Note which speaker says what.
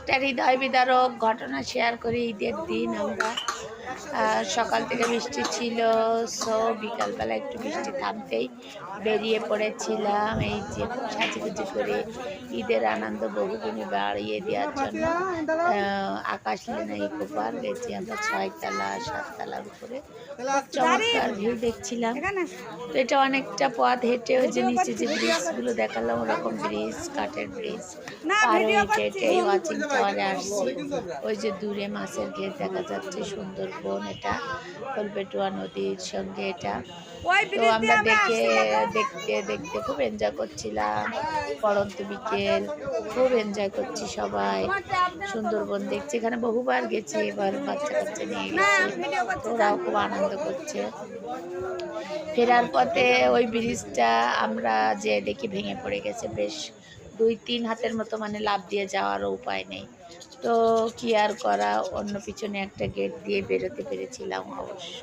Speaker 1: একটা হৃদয় বিদারক ঘটনা শেয়ার করি। ঈদের দিন আমরা সকাল থেকে বৃষ্টি ছিল, সো বিকালবেলা একটু বৃষ্টি থামতেই বেরিয়ে পড়েছিলাম এই যে খুব সাজুগুজু করে ঈদের আনন্দ বহুগুণে বাড়িয়ে দেওয়ার জন্য। আকাশ লেনা ইকো পার্ক গেছি আমরা 6 তলা 7 তলার উপরে, চমৎকার ভিউ দেখছিলাম। তো এটা অনেকটা পথ হেঁটে ওই যে নিচে যে ব্রিজগুলো দেখালাম ওরকম ব্রিজ, কাঠের ব্রিজ পার হয়ে হেঁটে হেঁটে এই ওয়াচিং টাওয়ারে আসছি। ওই যে দূরে মাছের ঘের দেখা যাচ্ছে, সুন্দরবন, এটা কলপেটুয়া নদীর সঙ্গে এটা। তো আমরা দেখতে দেখতে খুব এনজয় করছিলাম। পড়ন্ত বিকেল, খুব এনজয় করছি সবাই। সুন্দরবন দেখছি, এখানে বহুবার গেছি, এবার বাচ্চা কাচ্চা নিয়ে গেছি, তো ওরাও খুব আনন্দ করছে। ফেরার পথে ওই ব্রিজটা আমরা যে দেখি ভেঙে পড়ে গেছে, বেশ 2-3 হাতের মতো, মানে লাফ দিয়ে যাওয়ারও উপায় নেই। তো কি আর করা, অন্য পিছনে একটা গেট দিয়ে বেরোতে পেরেছিলাম অবশ্য।